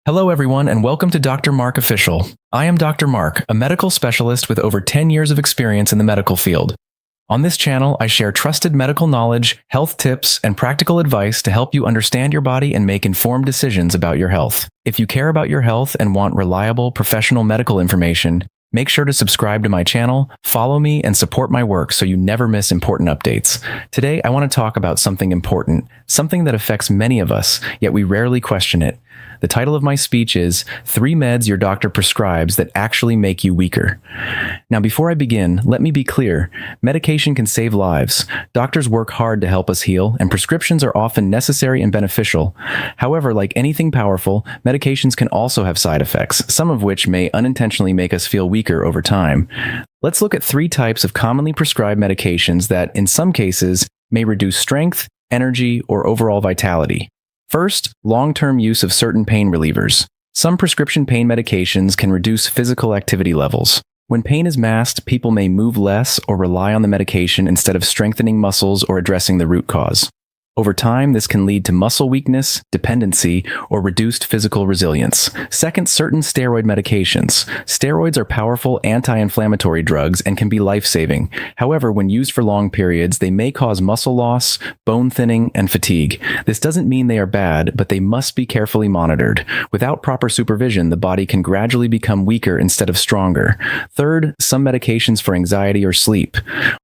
Hello, everyone, and welcome to Dr. Mark Official. I am Dr. Mark, a medical specialist with over 10 years of experience in the medical field. On this channel, I share trusted medical knowledge, health tips, and practical advice to help you understand your body and make informed decisions about your health. If you care about your health and want reliable, professional medical information, make sure to subscribe to my channel, follow me, and support my work so you never miss important updates. Today, I want to talk about something important, something that affects many of us, yet we rarely question it. The title of my speech is 3 Meds Your Doctor Prescribes That Actually Make You Weaker. Now, before I begin, let me be clear. Medication can save lives. Doctors work hard to help us heal, and prescriptions are often necessary and beneficial. However, like anything powerful, medications can also have side effects, some of which may unintentionally make us feel weaker over time. Let's look at 3 types of commonly prescribed medications that, in some cases, may reduce strength, energy, or overall vitality. First, long-term use of certain pain relievers. Some prescription pain medications can reduce physical activity levels. When pain is masked, people may move less or rely on the medication instead of strengthening muscles or addressing the root cause. Over time, this can lead to muscle weakness, dependency, or reduced physical resilience. Second, certain steroid medications. Steroids are powerful anti-inflammatory drugs and can be life-saving. However, when used for long periods, they may cause muscle loss, bone thinning, and fatigue. This doesn't mean they are bad, but they must be carefully monitored. Without proper supervision, the body can gradually become weaker instead of stronger. Third, some medications for anxiety or sleep.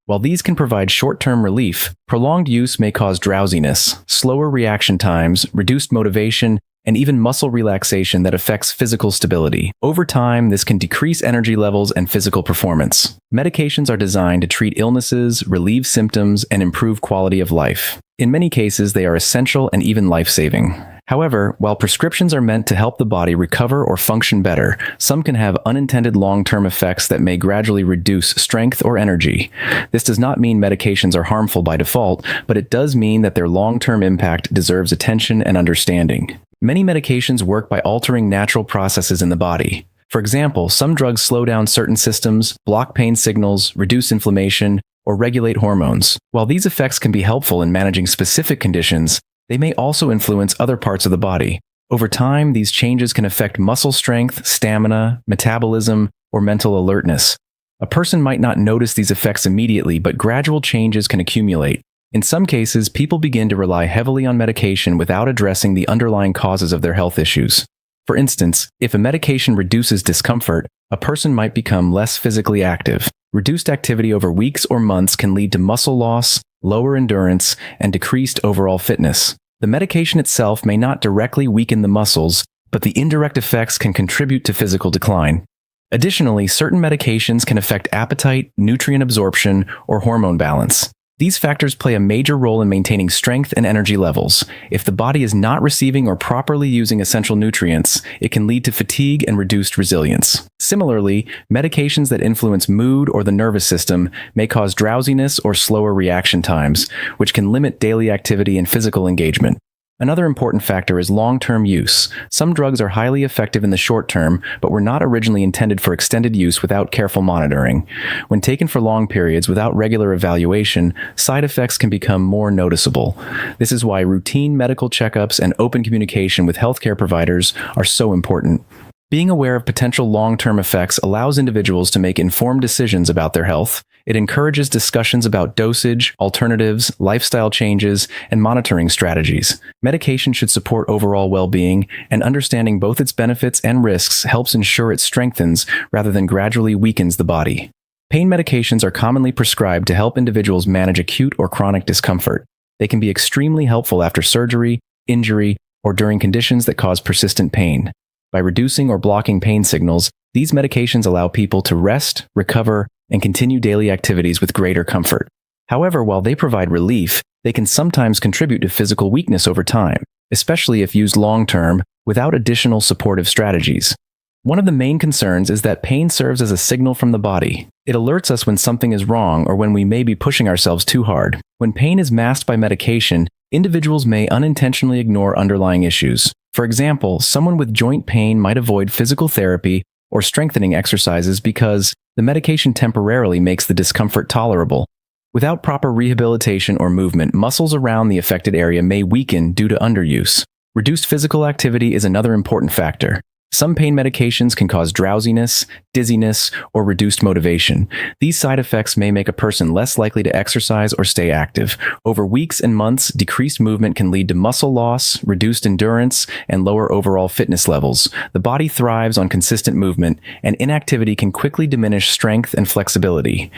While these can provide short-term relief, prolonged use may cause drowsiness, slower reaction times, reduced motivation, and even muscle relaxation that affects physical stability. Over time, this can decrease energy levels and physical performance. Medications are designed to treat illnesses, relieve symptoms, and improve quality of life. In many cases, they are essential and even life-saving. However, while prescriptions are meant to help the body recover or function better, some can have unintended long-term effects that may gradually reduce strength or energy. This does not mean medications are harmful by default, but it does mean that their long-term impact deserves attention and understanding. Many medications work by altering natural processes in the body. For example, some drugs slow down certain systems, block pain signals, reduce inflammation, or regulate hormones. While these effects can be helpful in managing specific conditions, they may also influence other parts of the body. Over time, these changes can affect muscle strength, stamina, metabolism, or mental alertness. A person might not notice these effects immediately, but gradual changes can accumulate. In some cases, people begin to rely heavily on medication without addressing the underlying causes of their health issues. For instance, if a medication reduces discomfort, a person might become less physically active. Reduced activity over weeks or months can lead to muscle loss, lower endurance, and decreased overall fitness. The medication itself may not directly weaken the muscles, but the indirect effects can contribute to physical decline. Additionally, certain medications can affect appetite, nutrient absorption, or hormone balance. These factors play a major role in maintaining strength and energy levels. If the body is not receiving or properly using essential nutrients, it can lead to fatigue and reduced resilience. Similarly, medications that influence mood or the nervous system may cause drowsiness or slower reaction times, which can limit daily activity and physical engagement. Another important factor is long-term use. Some drugs are highly effective in the short term, but were not originally intended for extended use without careful monitoring. When taken for long periods without regular evaluation, side effects can become more noticeable. This is why routine medical checkups and open communication with healthcare providers are so important. Being aware of potential long-term effects allows individuals to make informed decisions about their health. It encourages discussions about dosage, alternatives, lifestyle changes, and monitoring strategies. Medication should support overall well-being, and understanding both its benefits and risks helps ensure it strengthens rather than gradually weakens the body. Pain medications are commonly prescribed to help individuals manage acute or chronic discomfort. They can be extremely helpful after surgery, injury, or during conditions that cause persistent pain. By reducing or blocking pain signals, these medications allow people to rest, recover, and continue daily activities with greater comfort. However, while they provide relief, they can sometimes contribute to physical weakness over time, especially if used long-term without additional supportive strategies. One of the main concerns is that pain serves as a signal from the body. It alerts us when something is wrong or when we may be pushing ourselves too hard. When pain is masked by medication, individuals may unintentionally ignore underlying issues. For example, someone with joint pain might avoid physical therapy or strengthening exercises because the medication temporarily makes the discomfort tolerable. Without proper rehabilitation or movement, muscles around the affected area may weaken due to underuse. Reduced physical activity is another important factor. Some pain medications can cause drowsiness, dizziness, or reduced motivation. These side effects may make a person less likely to exercise or stay active. Over weeks and months, decreased movement can lead to muscle loss, reduced endurance, and lower overall fitness levels. The body thrives on consistent movement, and inactivity can quickly diminish strength and flexibility.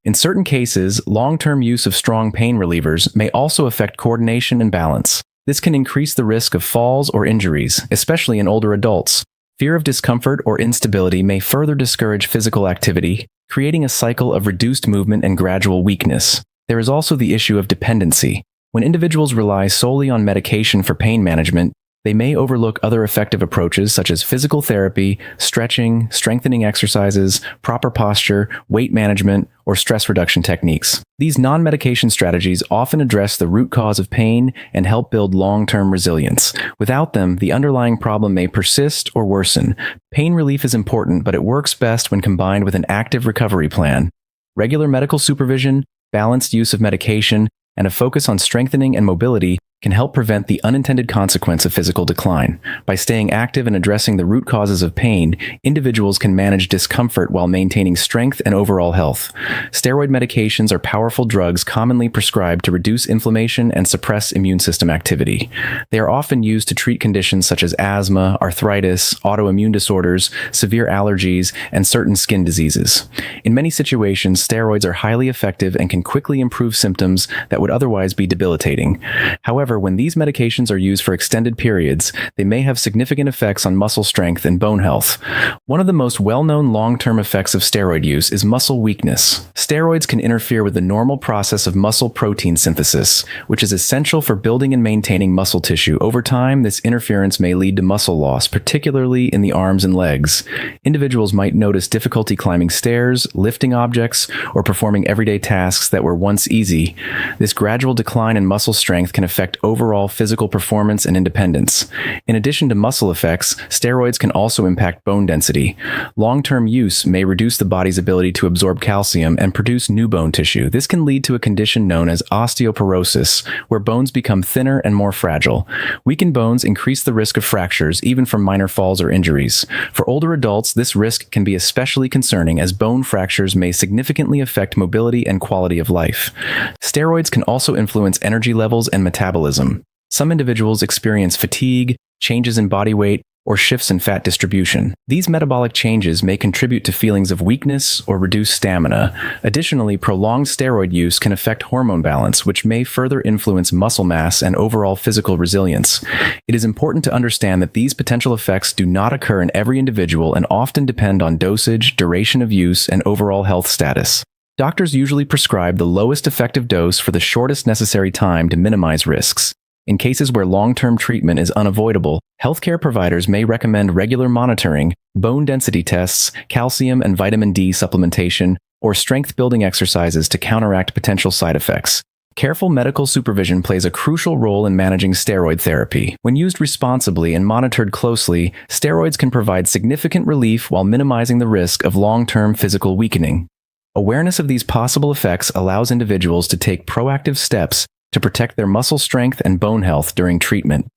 In certain cases, long-term use of strong pain relievers may also affect coordination and balance. This can increase the risk of falls or injuries, especially in older adults. Fear of discomfort or instability may further discourage physical activity, creating a cycle of reduced movement and gradual weakness. There is also the issue of dependency. When individuals rely solely on medication for pain management, they may overlook other effective approaches such as physical therapy, stretching, strengthening exercises, proper posture, weight management, or stress reduction techniques. These non-medication strategies often address the root cause of pain and help build long-term resilience. Without them, the underlying problem may persist or worsen. Pain relief is important, but it works best when combined with an active recovery plan. Regular medical supervision, balanced use of medication, and a focus on strengthening and mobility can help prevent the unintended consequence of physical decline. By staying active and addressing the root causes of pain, individuals can manage discomfort while maintaining strength and overall health. Steroid medications are powerful drugs commonly prescribed to reduce inflammation and suppress immune system activity. They are often used to treat conditions such as asthma, arthritis, autoimmune disorders, severe allergies, and certain skin diseases. In many situations, steroids are highly effective and can quickly improve symptoms that would otherwise be debilitating. However, when these medications are used for extended periods, they may have significant effects on muscle strength and bone health. One of the most well-known long-term effects of steroid use is muscle weakness. Steroids can interfere with the normal process of muscle protein synthesis, which is essential for building and maintaining muscle tissue. Over time, this interference may lead to muscle loss, particularly in the arms and legs. Individuals might notice difficulty climbing stairs, lifting objects, or performing everyday tasks that were once easy. This gradual decline in muscle strength can affect overall physical performance and independence. In addition to muscle effects, steroids can also impact bone density. Long-term use may reduce the body's ability to absorb calcium and produce new bone tissue. This can lead to a condition known as osteoporosis, where bones become thinner and more fragile. Weakened bones increase the risk of fractures, even from minor falls or injuries. For older adults, this risk can be especially concerning as bone fractures may significantly affect mobility and quality of life. Steroids can also influence energy levels and metabolism. Some individuals experience fatigue, changes in body weight, or shifts in fat distribution. These metabolic changes may contribute to feelings of weakness or reduced stamina. Additionally, prolonged steroid use can affect hormone balance, which may further influence muscle mass and overall physical resilience. It is important to understand that these potential effects do not occur in every individual and often depend on dosage, duration of use, and overall health status. Doctors usually prescribe the lowest effective dose for the shortest necessary time to minimize risks. In cases where long-term treatment is unavoidable, healthcare providers may recommend regular monitoring, bone density tests, calcium and vitamin D supplementation, or strength-building exercises to counteract potential side effects. Careful medical supervision plays a crucial role in managing steroid therapy. When used responsibly and monitored closely, steroids can provide significant relief while minimizing the risk of long-term physical weakening. Awareness of these possible effects allows individuals to take proactive steps to protect their muscle strength and bone health during treatment.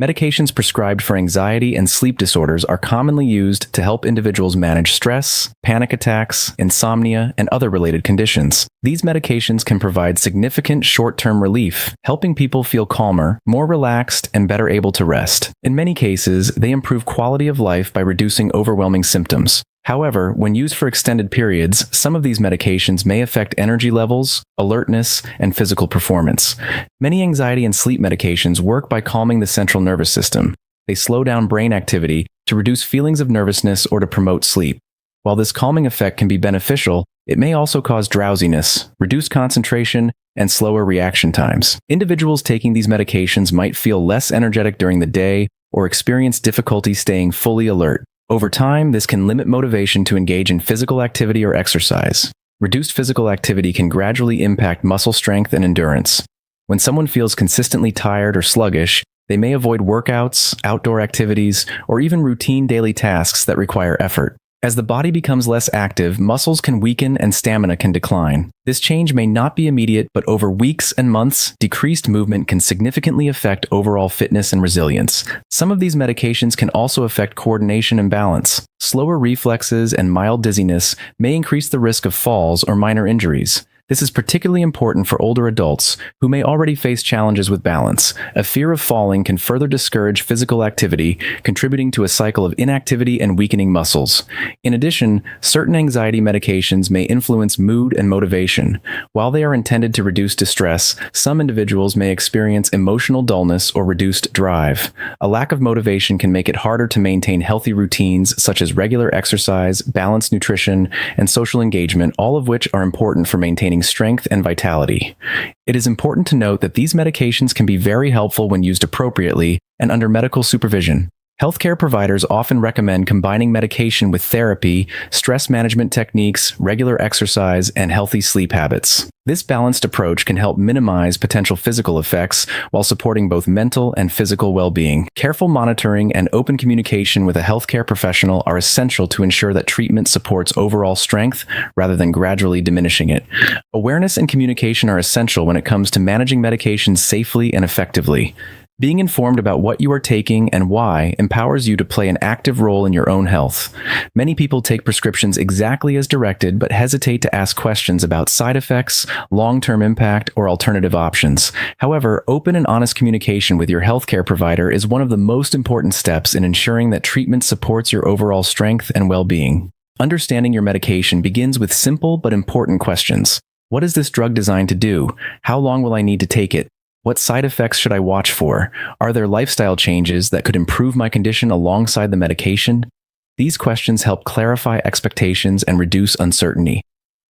Medications prescribed for anxiety and sleep disorders are commonly used to help individuals manage stress, panic attacks, insomnia, and other related conditions. These medications can provide significant short-term relief, helping people feel calmer, more relaxed, and better able to rest. In many cases, they improve quality of life by reducing overwhelming symptoms. However, when used for extended periods, some of these medications may affect energy levels, alertness, and physical performance. Many anxiety and sleep medications work by calming the central nervous system. They slow down brain activity to reduce feelings of nervousness or to promote sleep. While this calming effect can be beneficial, it may also cause drowsiness, reduce concentration, and slower reaction times. Individuals taking these medications might feel less energetic during the day or experience difficulty staying fully alert. Over time, this can limit motivation to engage in physical activity or exercise. Reduced physical activity can gradually impact muscle strength and endurance. When someone feels consistently tired or sluggish, they may avoid workouts, outdoor activities, or even routine daily tasks that require effort. As the body becomes less active, muscles can weaken and stamina can decline. This change may not be immediate, but over weeks and months, decreased movement can significantly affect overall fitness and resilience. Some of these medications can also affect coordination and balance. Slower reflexes and mild dizziness may increase the risk of falls or minor injuries. This is particularly important for older adults who may already face challenges with balance. A fear of falling can further discourage physical activity, contributing to a cycle of inactivity and weakening muscles. In addition, certain anxiety medications may influence mood and motivation. While they are intended to reduce distress, some individuals may experience emotional dullness or reduced drive. A lack of motivation can make it harder to maintain healthy routines such as regular exercise, balanced nutrition, and social engagement, all of which are important for maintaining strength and vitality. It is important to note that these medications can be very helpful when used appropriately and under medical supervision. Healthcare providers often recommend combining medication with therapy, stress management techniques, regular exercise, and healthy sleep habits. This balanced approach can help minimize potential physical effects while supporting both mental and physical well-being. Careful monitoring and open communication with a healthcare professional are essential to ensure that treatment supports overall strength rather than gradually diminishing it. Awareness and communication are essential when it comes to managing medications safely and effectively. Being informed about what you are taking and why empowers you to play an active role in your own health. Many people take prescriptions exactly as directed but hesitate to ask questions about side effects, long-term impact, or alternative options. However, open and honest communication with your healthcare provider is one of the most important steps in ensuring that treatment supports your overall strength and well-being. Understanding your medication begins with simple but important questions. What is this drug designed to do? How long will I need to take it? What side effects should I watch for? Are there lifestyle changes that could improve my condition alongside the medication? These questions help clarify expectations and reduce uncertainty.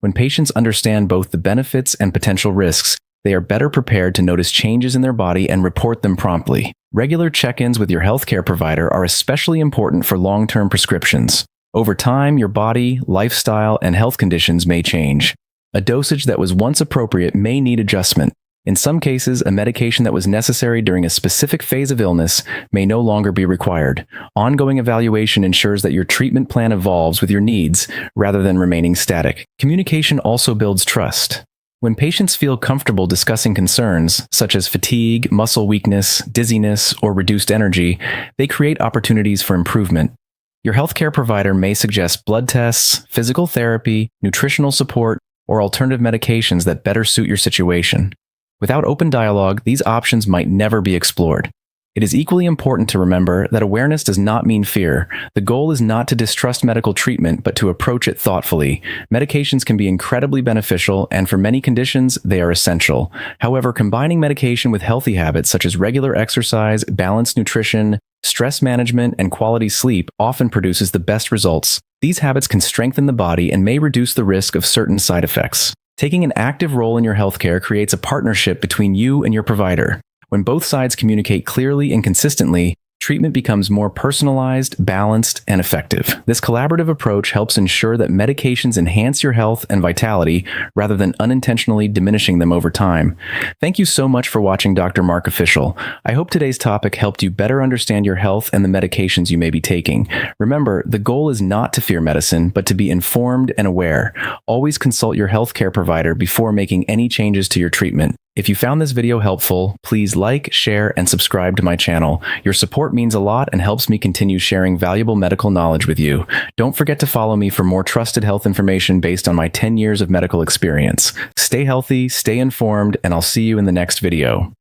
When patients understand both the benefits and potential risks, they are better prepared to notice changes in their body and report them promptly. Regular check-ins with your healthcare provider are especially important for long-term prescriptions. Over time, your body, lifestyle, and health conditions may change. A dosage that was once appropriate may need adjustment. In some cases, a medication that was necessary during a specific phase of illness may no longer be required. Ongoing evaluation ensures that your treatment plan evolves with your needs rather than remaining static. Communication also builds trust. When patients feel comfortable discussing concerns, such as fatigue, muscle weakness, dizziness, or reduced energy, they create opportunities for improvement. Your healthcare provider may suggest blood tests, physical therapy, nutritional support, or alternative medications that better suit your situation. Without open dialogue, these options might never be explored. It is equally important to remember that awareness does not mean fear. The goal is not to distrust medical treatment, but to approach it thoughtfully. Medications can be incredibly beneficial, and for many conditions, they are essential. However, combining medication with healthy habits such as regular exercise, balanced nutrition, stress management, and quality sleep often produces the best results. These habits can strengthen the body and may reduce the risk of certain side effects. Taking an active role in your healthcare creates a partnership between you and your provider. When both sides communicate clearly and consistently, treatment becomes more personalized, balanced, and effective. This collaborative approach helps ensure that medications enhance your health and vitality rather than unintentionally diminishing them over time. Thank you so much for watching Dr. Mark Official. I hope today's topic helped you better understand your health and the medications you may be taking. Remember, the goal is not to fear medicine, but to be informed and aware. Always consult your healthcare provider before making any changes to your treatment. If you found this video helpful, please like, share, and subscribe to my channel. Your support means a lot and helps me continue sharing valuable medical knowledge with you. Don't forget to follow me for more trusted health information based on my 10 years of medical experience. Stay healthy, stay informed, and I'll see you in the next video.